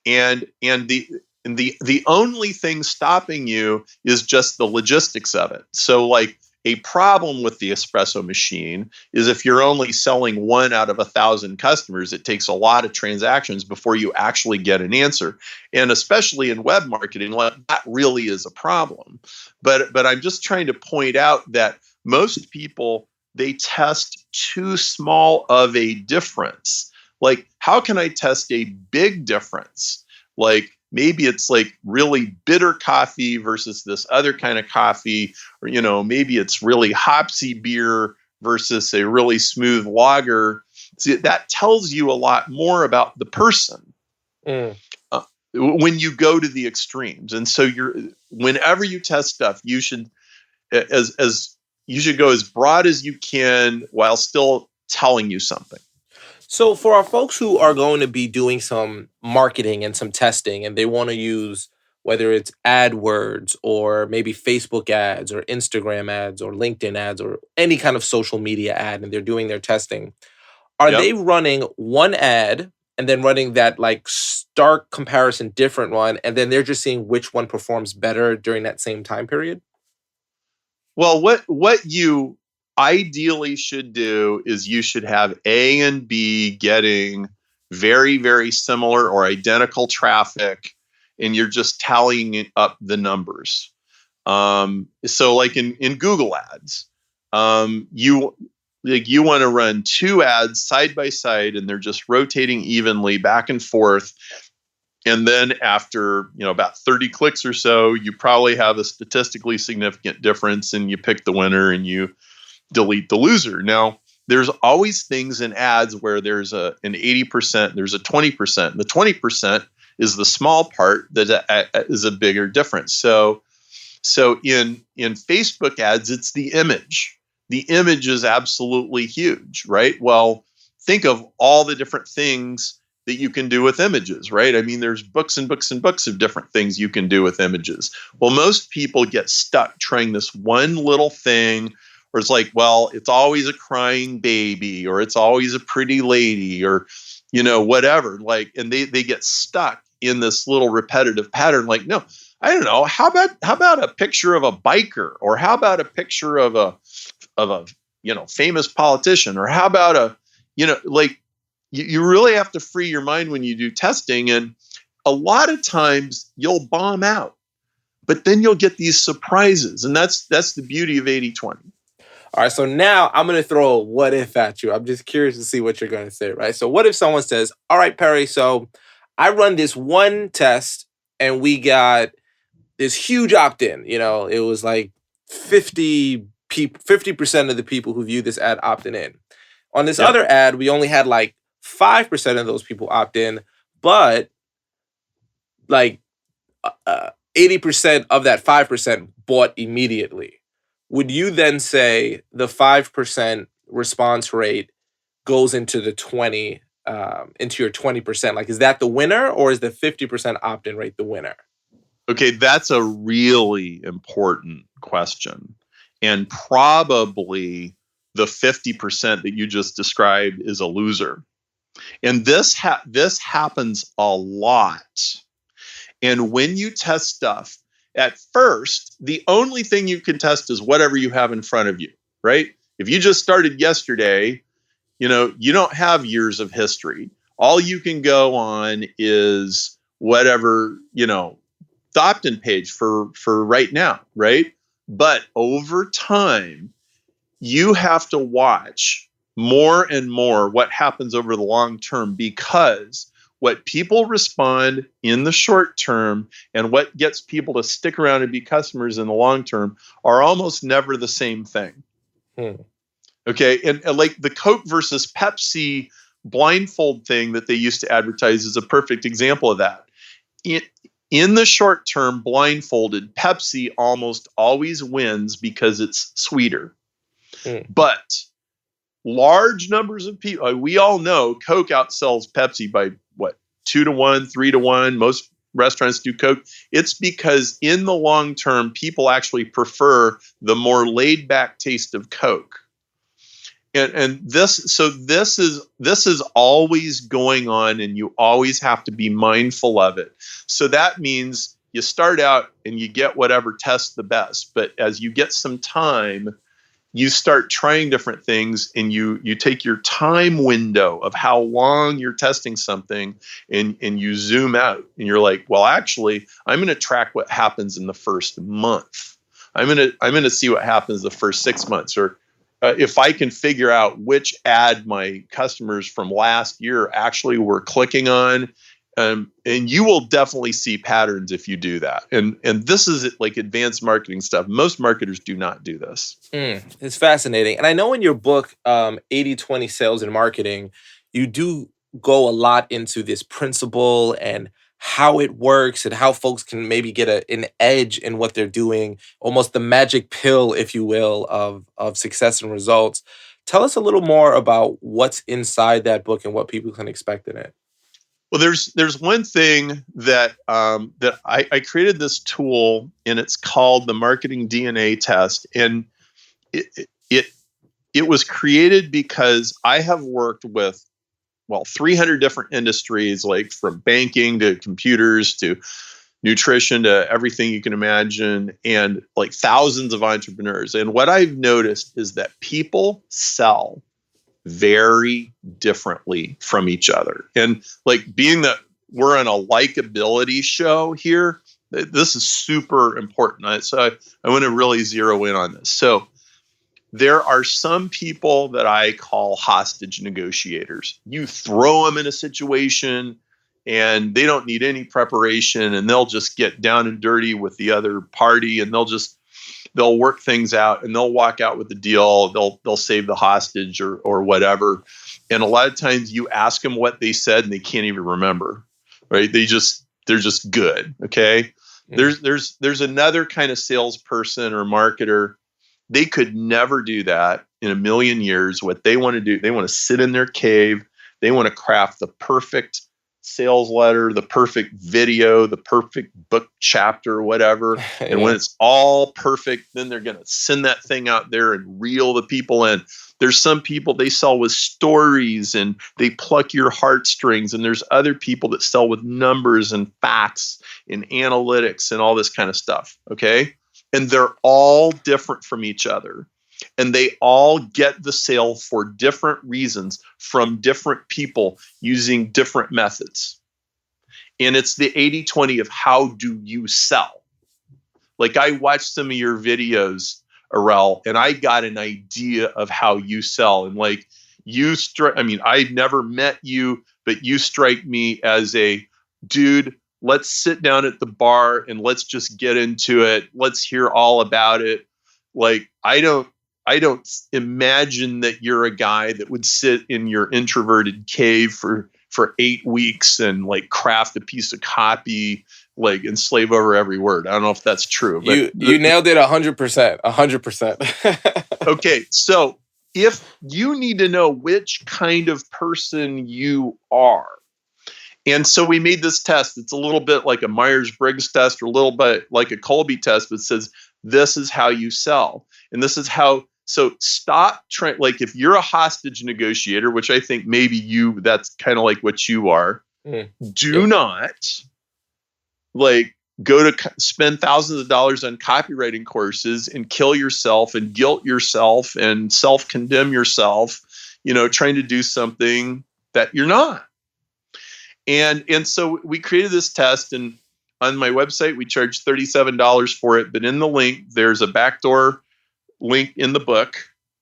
and the only thing stopping you is just the logistics of it. So like, a problem with the espresso machine is if you're only selling 1 out of 1,000 customers, it takes a lot of transactions before you actually get an answer. And especially in web marketing, that really is a problem. But I'm just trying to point out that most people, they test too small of a difference. Like, how can I test a big difference? Like, maybe it's like really bitter coffee versus this other kind of coffee, or, maybe it's really hopsy beer versus a really smooth lager. See, that tells you a lot more about the person when you go to the extremes. And so whenever you test stuff, you should you should go as broad as you can while still telling you something. So for our folks who are going to be doing some marketing and some testing, and they want to use whether it's AdWords or maybe Facebook ads or Instagram ads or LinkedIn ads or any kind of social media ad, and they're doing their testing, are they running one ad and then running that like stark comparison different one, and then they're just seeing which one performs better during that same time period? Well, what you ideally should do is you should have A and B getting very, very similar or identical traffic, and you're just tallying up the numbers. So like in Google ads, you want to run two ads side by side, and they're just rotating evenly back and forth. And then after, about 30 clicks or so, you probably have a statistically significant difference, and you pick the winner and you delete the loser. Now, there's always things in ads where there's an 80%, there's a 20%. The 20% is the small part that is a bigger difference. So in Facebook ads, it's the image. The image is absolutely huge, right? Well, think of all the different things that you can do with images, right? I mean, there's books and books and books of different things you can do with images. Well, most people get stuck trying this one little thing, or it's like, well, it's always a crying baby, or it's always a pretty lady, or, whatever. Like, and they get stuck in this little repetitive pattern. Like, no, I don't know. How about a picture of a biker, or how about a picture of a famous politician, or how about you really have to free your mind when you do testing. And a lot of times you'll bomb out, but then you'll get these surprises. And that's the beauty of 80/20. All right, so now I'm going to throw a what if at you. I'm just curious to see what you're going to say, right? So what if someone says, all right, Perry, so I run this one test and we got this huge opt-in. It was like 50% of the people who viewed this ad opted in. On this other ad, we only had like 5% of those people opt in, but like 80% of that 5% bought immediately. Would you then say the 5% response rate goes into the 20, into your 20%? Like, is that the winner, or is the 50% opt-in rate the winner? Okay, that's a really important question. And probably the 50% that you just described is a loser. And this happens a lot. And when you test stuff, at first, the only thing you can test is whatever you have in front of you, right? If you just started yesterday, you don't have years of history. All you can go on is whatever, the opt-in page for right now, right? But over time, you have to watch more and more what happens over the long term, because what people respond in the short term and what gets people to stick around and be customers in the long term are almost never the same thing. Okay. And like the Coke versus Pepsi blindfold thing that they used to advertise is a perfect example of that. In the short term, blindfolded, Pepsi almost always wins because it's sweeter. But large numbers of people, we all know Coke outsells Pepsi by 2-to-1, 3-to-1. Most restaurants do Coke. It's because in the long term, people actually prefer the more laid back taste of Coke. And this is always going on, and you always have to be mindful of it. So that means you start out and you get whatever tests the best, but as you get some time, you start trying different things, and you take your time window of how long you're testing something, and you zoom out, and you're like, well, actually, I'm going to track what happens in the first month. I'm going to see what happens the first 6 months, or if I can figure out which ad my customers from last year actually were clicking on And you will definitely see patterns if you do that. And this is like advanced marketing stuff. Most marketers do not do this. It's fascinating. And I know in your book, 80/20 Sales and Marketing, you do go a lot into this principle and how it works and how folks can maybe get an edge in what they're doing, almost the magic pill, if you will, of success and results. Tell us a little more about what's inside that book and what people can expect in it. Well, there's one thing that that I created this tool, and it's called the Marketing DNA Test, and it was created because I have worked with 300 different industries, like from banking to computers to nutrition to everything you can imagine, and like thousands of entrepreneurs. And what I've noticed is that people sell very differently from each other. And like, being that we're on a likability show here, this is super important. So I want to really zero in on this. So there are some people that I call hostage negotiators. You throw them in a situation and they don't need any preparation, and they'll just get down and dirty with the other party, and they'll work things out, and they'll walk out with the deal. They'll save the hostage or whatever. And a lot of times you ask them what they said and they can't even remember, right? They're just good. Okay. Mm-hmm. There's another kind of salesperson or marketer. They could never do that in a million years. What they want to do, they want to sit in their cave. They want to craft the perfect sales letter, the perfect video, the perfect book chapter, whatever. Yeah. And when it's all perfect, then they're going to send that thing out there and reel the people in. There's some people, they sell with stories and they pluck your heartstrings. And there's other people that sell with numbers and facts and analytics and all this kind of stuff. Okay. And they're all different from each other. And they all get the sale for different reasons from different people using different methods. And it's the 80/20 of how do you sell. Like, I watched some of your videos, Arel, and I got an idea of how you sell. And like, I've never met you, but you strike me as a dude. Let's sit down at the bar and let's just get into it. Let's hear all about it. Like, I don't imagine that you're a guy that would sit in your introverted cave for 8 weeks and like craft a piece of copy, like, and slave over every word. I don't know if that's true. But you nailed it 100%. 100%. Okay, so if you need to know which kind of person you are, and so we made this test. It's a little bit like a Myers-Briggs test, or a little bit like a Colby test, that says this is how you sell, and this is how. So stop trying. Like, if you're a hostage negotiator, which I think maybe that's kind of like what you are. Do not like go to spend thousands of dollars on copywriting courses and kill yourself and guilt yourself and self-condemn yourself, trying to do something that you're not. And so we created this test, and on my website, we charge $37 for it. But in the link, there's a backdoor link in the book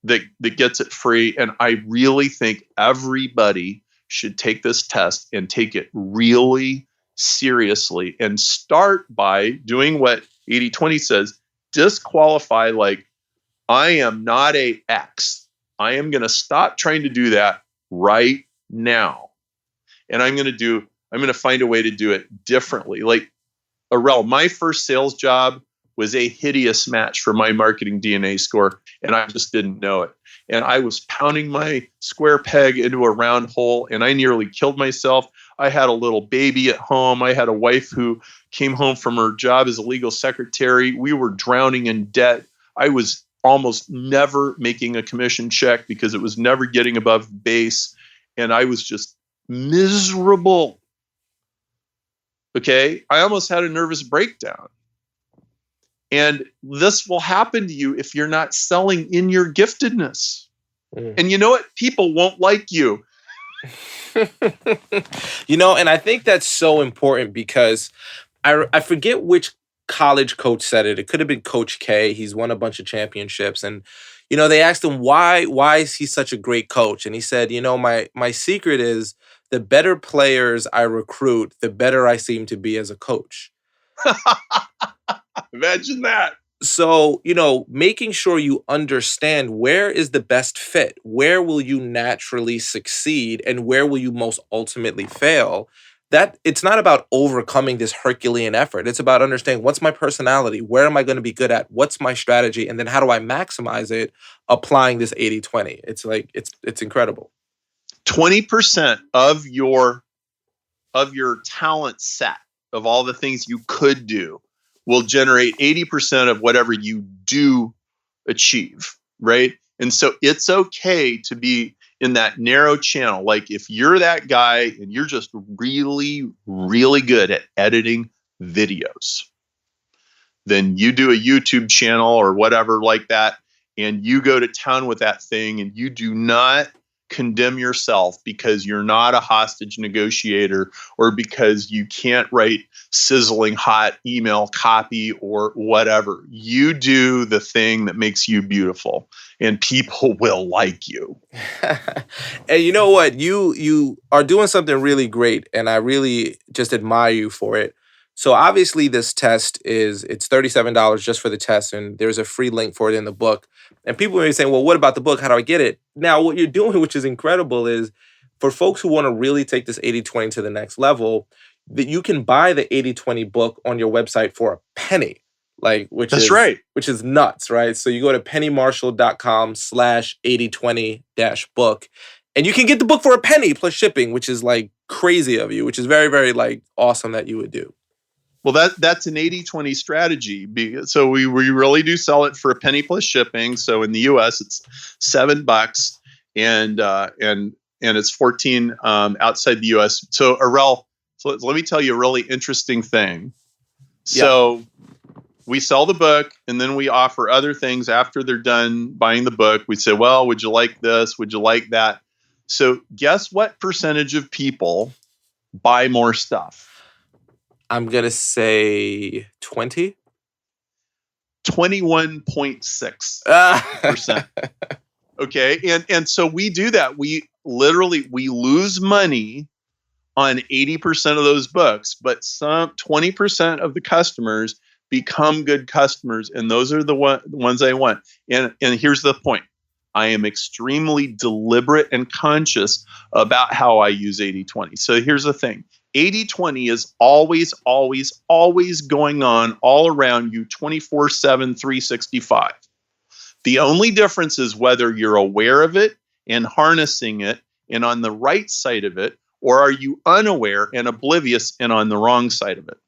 that gets it free. And I really think everybody should take this test and take it really seriously, and start by doing what 80/20 says: disqualify. Like, I am not a X. I am going to stop trying to do that right now. And I'm going to find a way to do it differently. Like, Arel, my first sales job was a hideous match for my marketing DNA score, and I just didn't know it. And I was pounding my square peg into a round hole, and I nearly killed myself. I had a little baby at home. I had a wife who came home from her job as a legal secretary. We were drowning in debt. I was almost never making a commission check because it was never getting above base, and I was just miserable. Okay, I almost had a nervous breakdown. And this will happen to you if you're not selling in your giftedness. And you know what? People won't like you. And I think that's so important, because I forget which college coach said it. It could have been Coach K. He's won a bunch of championships. And, They asked him why is he such a great coach? And he said, my secret is the better players I recruit, the better I seem to be as a coach. Imagine that. So, making sure you understand where is the best fit, where will you naturally succeed, and where will you most ultimately fail. That it's not about overcoming this Herculean effort. It's about understanding what's my personality, where am I going to be good at, what's my strategy, and then how do I maximize it applying this 80-20. It's like it's incredible. 20% of your talent set of all the things you could do will generate 80% of whatever you do achieve, right? And so it's okay to be in that narrow channel. Like if you're that guy and you're just really, really good at editing videos, then you do a YouTube channel or whatever like that, and you go to town with that thing, and you do not condemn yourself because you're not a hostage negotiator or because you can't write sizzling hot email copy or whatever. You do the thing that makes you beautiful, and people will like you. And you know what? You are doing something really great, and I really just admire you for it. So obviously this test it's $37 just for the test, and there's a free link for it in the book. And people may be saying, well, what about the book? How do I get it? Now, what you're doing, which is incredible, is for folks who want to really take this 80-20 to the next level, that you can buy the 80-20 book on your website for a penny, which is nuts, right? So you go to pennymarshall.com/8020-book, and you can get the book for a penny plus shipping, which is like crazy of you, which is very, very awesome that you would do. Well, that's an 80-20 strategy. So we really do sell it for a penny plus shipping. So in the US, it's $7, and it's 14 outside the US. So Arel, let me tell you a really interesting thing. Yeah. So we sell the book, and then we offer other things after they're done buying the book. We say, well, would you like this? Would you like that? So guess what percentage of people buy more stuff? I'm going to say 20. 21.6%. Okay. And so we do that. We lose money on 80% of those books, but some 20% of the customers become good customers. And those are the ones I want. And here's the point. I am extremely deliberate and conscious about how I use 80-20. So here's the thing. 80-20 is always, always, always going on all around you 24/7, 365. The only difference is whether you're aware of it and harnessing it and on the right side of it, or are you unaware and oblivious and on the wrong side of it.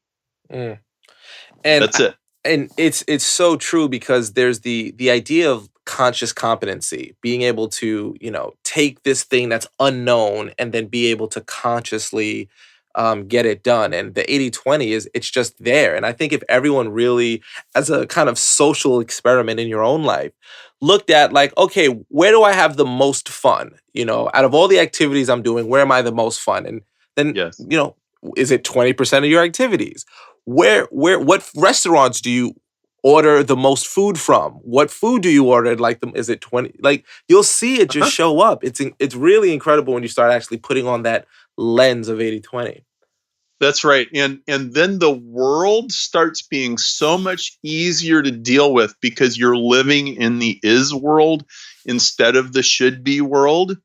And that's it. And it's so true, because there's the idea of conscious competency, being able to, take this thing that's unknown and then be able to consciously get it done. And the 80-20 it's just there. And I think if everyone really, as a kind of social experiment in your own life, looked at okay, where do I have the most fun? Out of all the activities I'm doing, where am I the most fun? And then, yes. Is it 20% of your activities? What restaurants do you order the most food from? What food do you order? Is it 20? You'll see it just show up. It's really incredible when you start actually putting on that lens of 80-20. That's right. And then the world starts being so much easier to deal with because you're living in the is world instead of the should be world.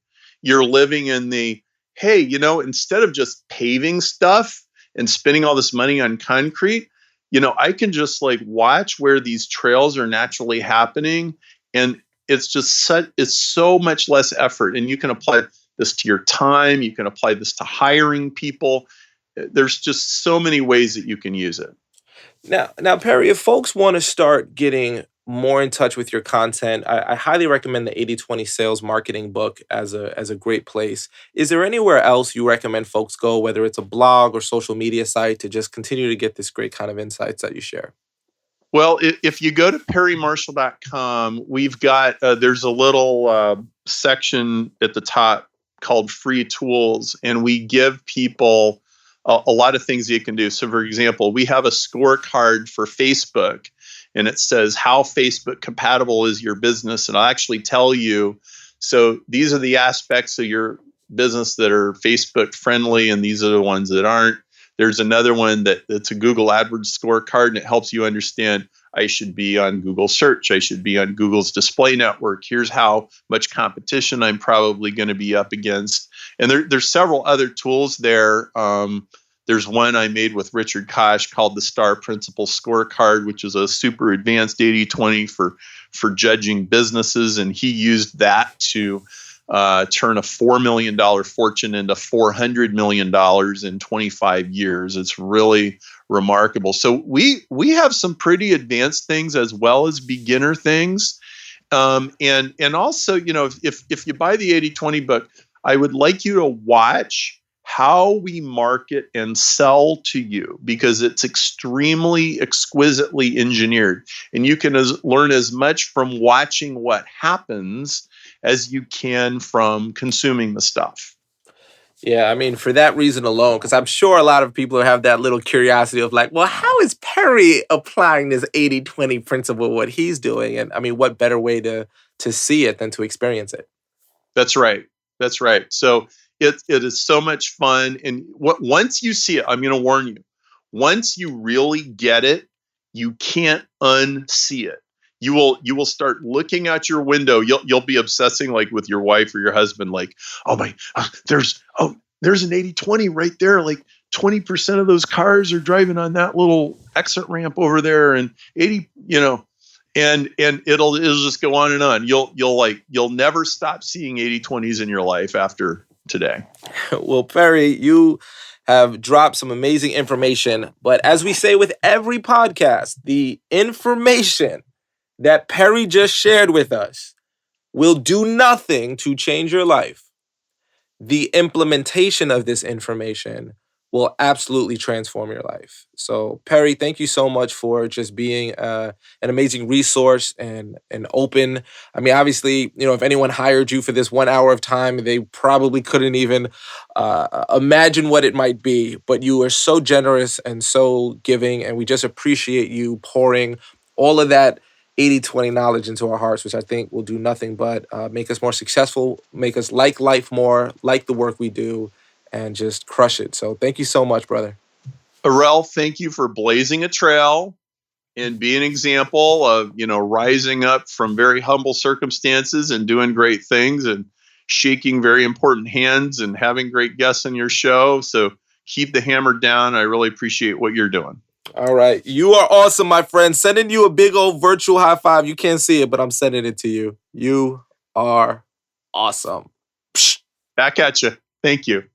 You're living in the, hey, instead of just paving stuff and spending all this money on concrete, I can just watch where these trails are naturally happening. And it's so much less effort. And you can apply this to your time. You can apply this to hiring people. There's just so many ways that you can use it. Now, Perry, if folks want to start getting more in touch with your content, I highly recommend the 80-20 sales marketing book as a great place. Is there anywhere else you recommend folks go, whether it's a blog or social media site, to just continue to get this great kind of insights that you share? Well, if you go to perrymarshall.com, we've got, there's a little section at the top called free tools, and we give people a lot of things you can do. So for example, we have a scorecard for Facebook, and it says how Facebook compatible is your business, and I'll actually tell you. So these are the aspects of your business that are Facebook friendly, and these are the ones that aren't. There's another one that's a Google AdWords scorecard, and it helps you understand I should be on Google search. I should be on Google's display network. Here's how much competition I'm probably going to be up against. And there's several other tools there. There's one I made with Richard Koch called the Star Principal Scorecard, which is a super advanced 80-20 for judging businesses. And he used that to turn a $4 million fortune into $400 million in 25 years. It's really remarkable. So we have some pretty advanced things as well as beginner things. And also, if you buy the 80-20 book, I would like you to watch how we market and sell to you, because it's extremely exquisitely engineered. And you can learn as much from watching what happens as you can from consuming the stuff. Yeah, I mean, for that reason alone, because I'm sure a lot of people have that little curiosity of like, well, how is Perry applying this 80-20 principle, what he's doing? And I mean, what better way to see it than to experience it? That's right. That's right. So it is so much fun. And once you see it, I'm going to warn you, once you really get it, you can't unsee it. You will start looking out your window. You'll be obsessing like with your wife or your husband, like, there's an 80-20 right there. Like 20% of those cars are driving on that little exit ramp over there, and 80, and it'll just go on and on. You'll never stop seeing 80-20s in your life after today. Well, Perry, you have dropped some amazing information, but as we say with every podcast, the information that Perry just shared with us will do nothing to change your life. The implementation of this information will absolutely transform your life. So, Perry, thank you so much for just being an amazing resource and open. I mean, obviously, if anyone hired you for this 1 hour of time, they probably couldn't even imagine what it might be. But you are so generous and so giving, and we just appreciate you pouring all of that 80-20 knowledge into our hearts, which I think will do nothing but make us more successful, make us like life more, like the work we do, and just crush it. So thank you so much, brother. Arel, thank you for blazing a trail and being an example of, rising up from very humble circumstances and doing great things and shaking very important hands and having great guests on your show. So keep the hammer down. I really appreciate what you're doing. All right. You are awesome, my friend. Sending you a big old virtual high five. You can't see it, but I'm sending it to you. You are awesome. Back at you. Thank you.